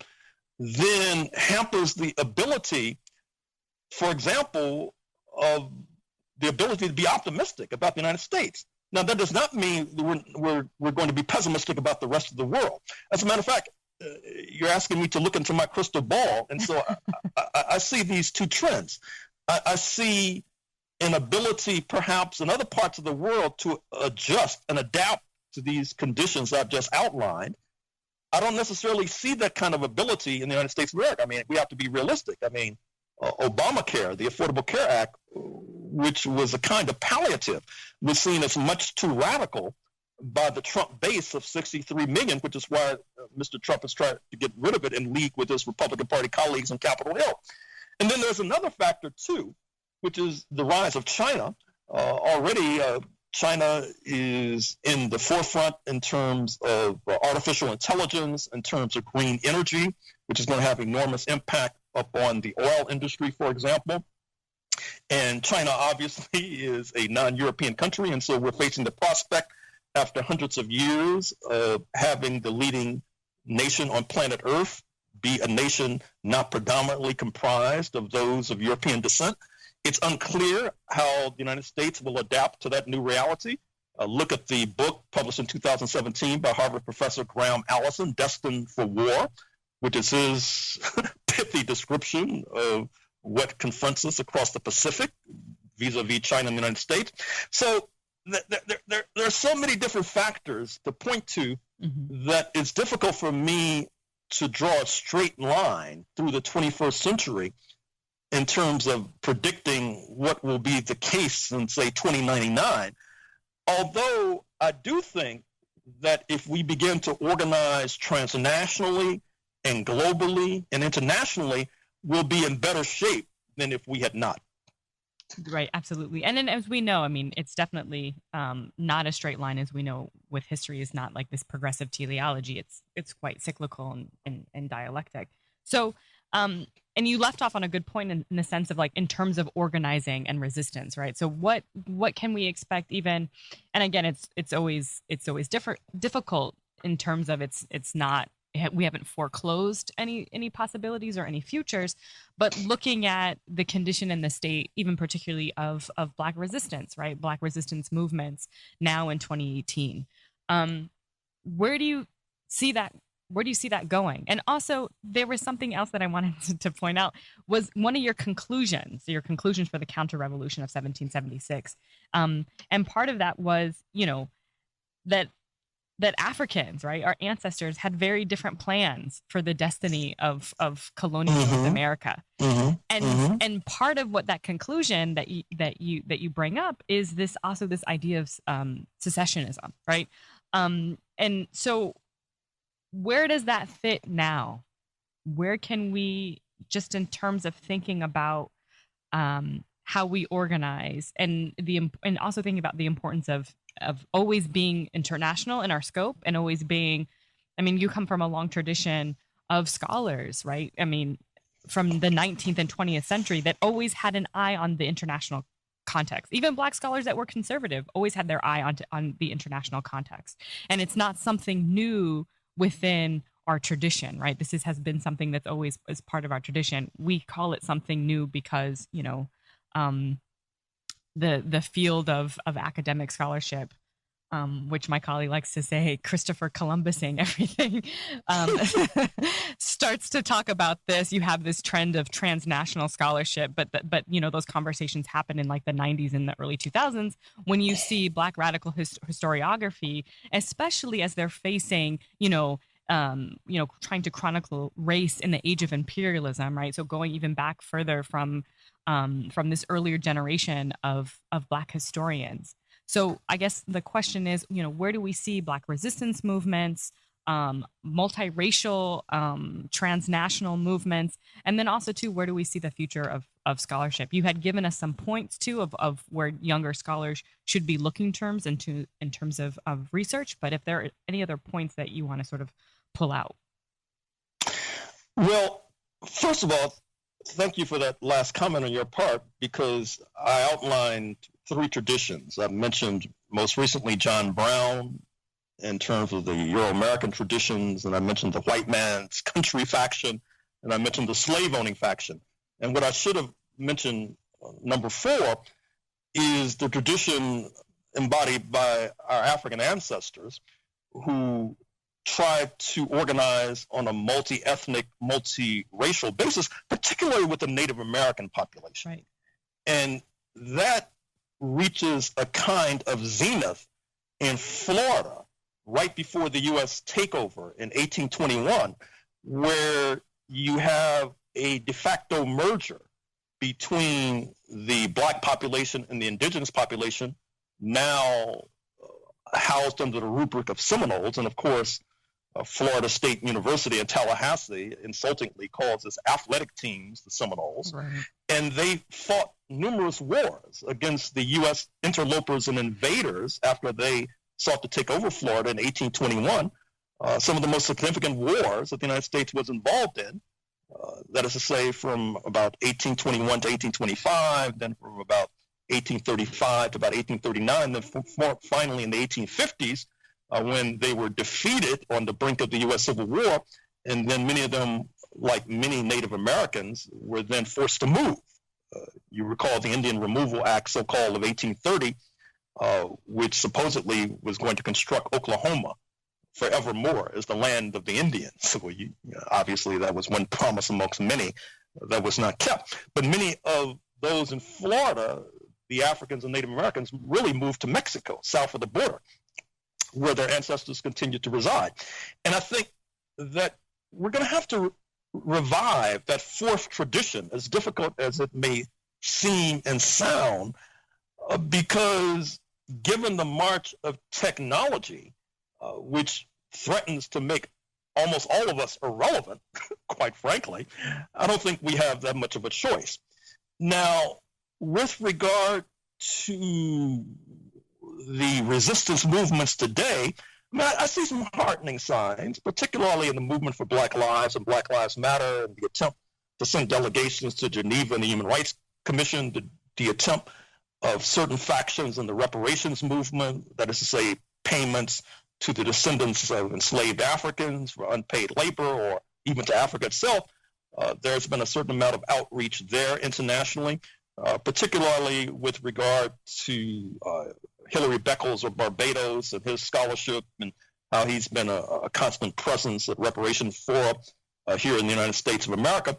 then hampers the ability, for example, of the ability to be optimistic about the United States. Now, that does not mean that we're going to be pessimistic about the rest of the world. As a matter of fact, you're asking me to look into my crystal ball, and so I see these two trends. I see an ability, perhaps, in other parts of the world to adjust and adapt to these conditions I've just outlined. I don't necessarily see that kind of ability in the United States of America. I mean, we have to be realistic. I mean, Obamacare, the Affordable Care Act, which was a kind of palliative, was seen as much too radical by the Trump base of 63 million, which is why Mr. Trump is trying to get rid of it and league with his Republican Party colleagues on Capitol Hill. And then there's another factor, too, which is the rise of China. Already, China is in the forefront in terms of artificial intelligence, in terms of green energy, which is going to have enormous impact upon the oil industry, for example. And China obviously is a non-European country, and so we're facing the prospect after hundreds of years of having the leading nation on planet Earth be a nation not predominantly comprised of those of European descent. It's unclear how the United States will adapt to that new reality. Look at the book published in 2017 by Harvard professor Graham Allison, Destined for War, which is his pithy description of what confronts us across the Pacific vis-a-vis China and the United States. So there are so many different factors to point to that it's difficult for me to draw a straight line through the 21st century in terms of predicting what will be the case in, say, 2099. Although I do think that if we begin to organize transnationally and globally and internationally, we'll be in better shape than if we had not. Right, absolutely. And then as we know, I mean, it's definitely not a straight line, as we know with history is not like this progressive teleology. It's quite cyclical and dialectic. So, and you left off on a good point in the sense of like in terms of organizing and resistance, right? So what can we expect even, and again, it's always difficult in terms of it's not, we haven't foreclosed any possibilities or any futures, but looking at the condition in the state, even particularly of Black resistance, right? Black resistance movements now in 2018. Where do you see that? Where do you see that going? And also, there was something else that I wanted to point out was one of your conclusions for the counter-revolution of 1776. And part of that was, that Africans, right, our ancestors had very different plans for the destiny of colonial North America. And part of what that conclusion that you bring up is this idea of secessionism, right? And so where does that fit now? Where can we, just in terms of thinking about how we organize and also thinking about the importance of always being international in our scope and always being, I mean, you come from a long tradition of scholars, right? I mean, from the 19th and 20th century that always had an eye on the international context. Even Black scholars that were conservative always had their eye on the international context. And it's not something new within our tradition, right? This has been something that's always is part of our tradition. We call it something new because, the field of academic scholarship, which my colleague likes to say, Christopher Columbusing everything, starts to talk about this. You have this trend of transnational scholarship, but those conversations happen in like the 90s and the early 2000s when you see Black radical historiography, especially as they're facing, trying to chronicle race in the age of imperialism, right? So going even back further from this earlier generation of Black historians. So I guess the question is, where do we see Black resistance movements, multiracial, transnational movements, and then also too, where do we see the future of scholarship? You had given us some points too of where younger scholars should be looking in terms of research, but if there are any other points that you want to sort of pull out. Well, first of all, thank you for that last comment on your part, because I outlined three traditions. I mentioned most recently John Brown in terms of the Euro-American traditions, and I mentioned the white man's country faction, and I mentioned the slave-owning faction. And what I should have mentioned, number 4, is the tradition embodied by our African ancestors who tried to organize on a multi-ethnic, multi-racial basis, particularly with the Native American population. Right. And that reaches a kind of zenith in Florida right before the U.S. takeover in 1821, where you have a de facto merger between the Black population and the indigenous population, now housed under the rubric of Seminoles. And of course, Florida State University in Tallahassee insultingly calls its athletic teams the Seminoles. Right. And they fought numerous wars against the U.S. interlopers and invaders after they sought to take over Florida in 1821. Some of the most significant wars that the United States was involved in, that is to say from about 1821 to 1825, then from about 1835 to about 1839, then finally in the 1850s, when they were defeated on the brink of the U.S. Civil War, and then many of them, like many Native Americans, were then forced to move. You recall the Indian Removal Act, so-called, of 1830, which supposedly was going to construct Oklahoma forevermore as the land of the Indians. Well, obviously, that was one promise amongst many that was not kept. But many of those in Florida, the Africans and Native Americans, really moved to Mexico, south of the border, where their ancestors continued to reside. And I think that we're going to have to revive that fourth tradition, as difficult as it may seem and sound, because given the march of technology, which threatens to make almost all of us irrelevant, quite frankly, I don't think we have that much of a choice. Now, with regard to the resistance movements today, I see some heartening signs, particularly in the movement for Black Lives and Black Lives Matter, and the attempt to send delegations to Geneva and the Human Rights Commission, the attempt of certain factions in the reparations movement, that is to say, payments to the descendants of enslaved Africans for unpaid labor, or even to Africa itself. There's been a certain amount of outreach there internationally, particularly with regard to Hilary Beckles of Barbados and his scholarship, and how he's been a constant presence at reparations fora here in the United States of America.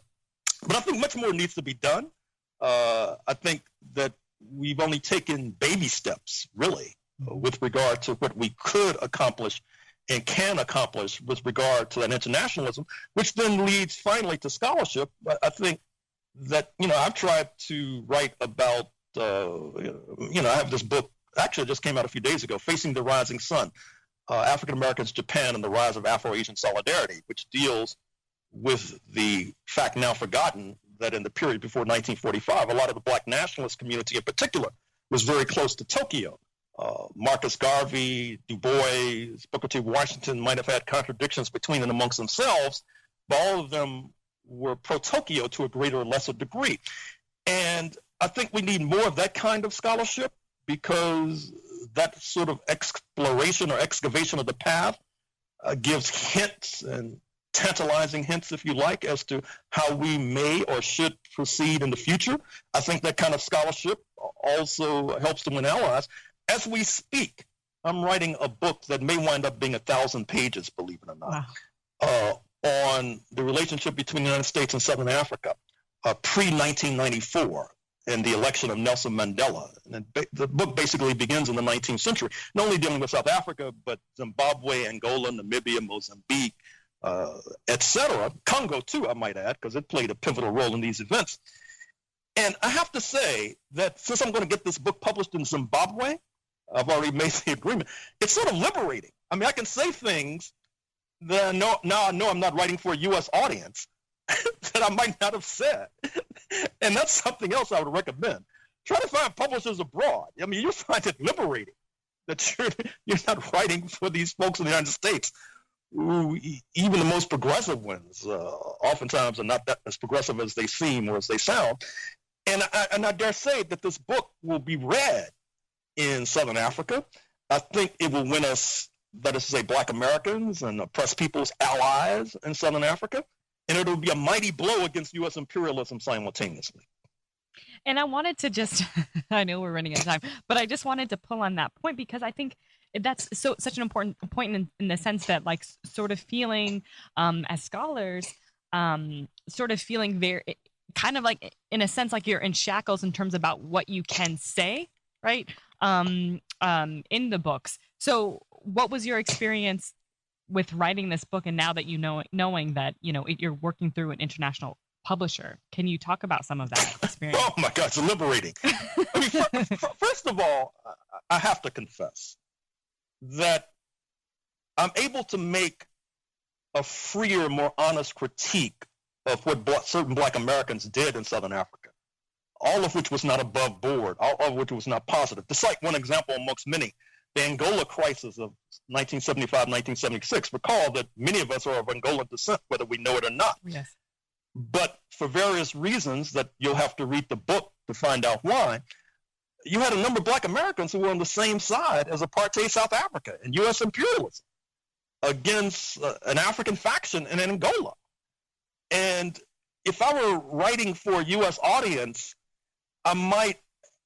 But I think much more needs to be done. I think that we've only taken baby steps, really, with regard to what we could accomplish and can accomplish with regard to that internationalism, which then leads finally to scholarship. I think that, I've tried to write about, I have this book, actually it just came out a few days ago, Facing the Rising Sun, African Americans, Japan, and the Rise of Afro-Asian Solidarity, which deals with the fact now forgotten that in the period before 1945, a lot of the Black nationalist community in particular was very close to Tokyo. Marcus Garvey, Du Bois, Booker T. Washington might have had contradictions between and amongst themselves, but all of them were pro-Tokyo to a greater or lesser degree. And I think we need more of that kind of scholarship, because that sort of exploration or excavation of the path gives hints, and tantalizing hints, if you like, as to how we may or should proceed in the future. I think that kind of scholarship also helps to win allies. As we speak, I'm writing a book that may wind up being 1,000 pages, believe it or not, on the relationship between the United States and Southern Africa pre-1994 and the election of Nelson Mandela. And the book basically begins in the 19th century, not only dealing with South Africa, but Zimbabwe, Angola, Namibia, Mozambique, etc. Congo, too, I might add, because it played a pivotal role in these events. And I have to say that since I'm going to get this book published in Zimbabwe, I've already made the agreement, it's sort of liberating. I mean, I can say things that now I know I'm not writing for a U.S. audience that I might not have said. And that's something else I would recommend. Try to find publishers abroad. I mean, you'll find it liberating that you're not writing for these folks in the United States, who even the most progressive ones oftentimes are not that as progressive as they seem or as they sound. And I dare say that this book will be read in Southern Africa. I think it will win us, that is to say, Black Americans and oppressed people's allies in Southern Africa. And it'll be a mighty blow against U.S. imperialism simultaneously. And I wanted to just, I know we're running out of time, but I just wanted to pull on that point, because I think that's such an important point in the sense that, like, sort of feeling as scholars, sort of feeling very, kind of like, in a sense, like you're in shackles in terms about what you can say, right, in the books. So what was your experience with writing this book, and now that knowing that you're working through an international publisher? Can you talk about some of that experience? Oh my God, it's liberating. I mean, first of all, I have to confess that I'm able to make a freer, more honest critique of what certain Black Americans did in Southern Africa, all of which was not above board, all of which was not positive. To cite one example amongst many, the Angola crisis of 1975, 1976. Recall that many of us are of Angolan descent, whether we know it or not. Yes. But for various reasons that you'll have to read the book to find out why, you had a number of Black Americans who were on the same side as apartheid South Africa and U.S. imperialism against an African faction in Angola. And if I were writing for a U.S. audience, I might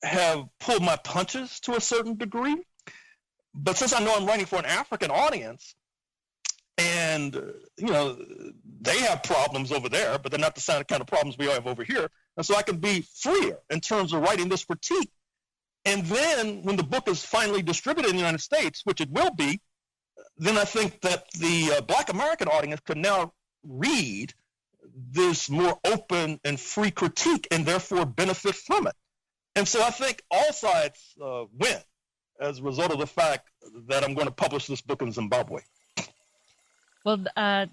have pulled my punches to a certain degree. But since I know I'm writing for an African audience, and they have problems over there, but they're not the kind of problems we have over here, and so I can be freer in terms of writing this critique. And then when the book is finally distributed in the United States, which it will be, then I think that the Black American audience could now read this more open and free critique and therefore benefit from it. And so I think all sides win as a result of the fact that I'm going to publish this book in Zimbabwe. Well,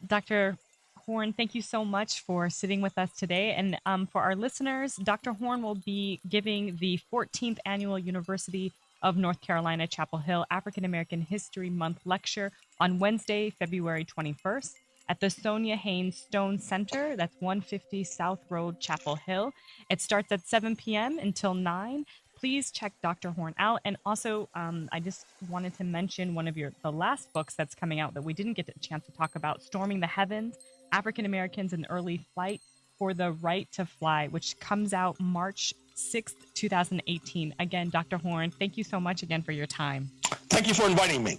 Dr. Horne, thank you so much for sitting with us today. And for our listeners, Dr. Horne will be giving the 14th Annual University of North Carolina, Chapel Hill African American History Month lecture on Wednesday, February 21st at the Sonia Haynes Stone Center. That's 150 South Road, Chapel Hill. It starts at 7 p.m. until 9. Please check Dr. Horne out. And also, I just wanted to mention one of the last books that's coming out that we didn't get a chance to talk about, Storming the Heavens, African Americans in Early Flight for the Right to Fly, which comes out March 6th, 2018. Again, Dr. Horne, thank you so much again for your time. Thank you for inviting me.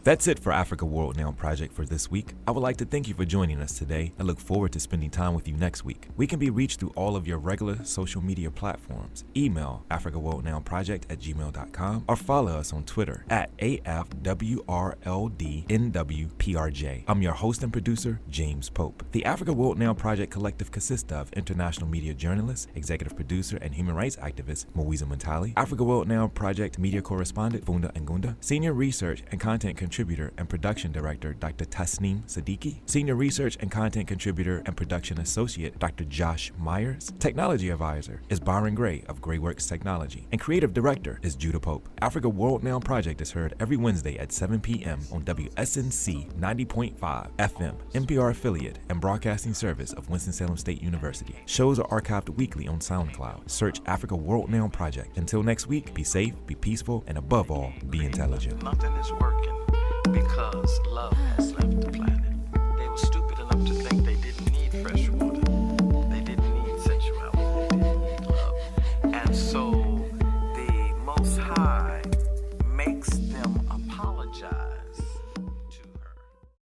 That's it for Africa World Now Project for this week. I would like to thank you for joining us today and look forward to spending time with you next week. We can be reached through all of your regular social media platforms. Email africaworldnowproject@gmail.com or follow us on Twitter at AFWRLDNWPRJ. I'm your host and producer, James Pope. The Africa World Now Project collective consists of international media journalist, executive producer, and human rights activist Moiza Muntali, Africa World Now Project media correspondent Funda Ngunda, senior research and content contributor and production director Dr. Tasneem Siddiqui, senior research and content contributor and production associate Dr. Josh Myers, technology advisor is Byron Gray of Grayworks Technology, and creative director is Judah Pope. Africa World Now Project is heard every Wednesday at 7 p.m. on WSNC 90.5 FM, NPR affiliate and broadcasting service of Winston-Salem State University. Shows are archived weekly on SoundCloud. Search Africa World Now Project. Until next week, be safe, be peaceful, and above all, be intelligent. Nothing is working because love has left the planet. They were stupid enough to think they didn't need fresh water. They didn't need sensuality. They didn't need love. And so the Most High makes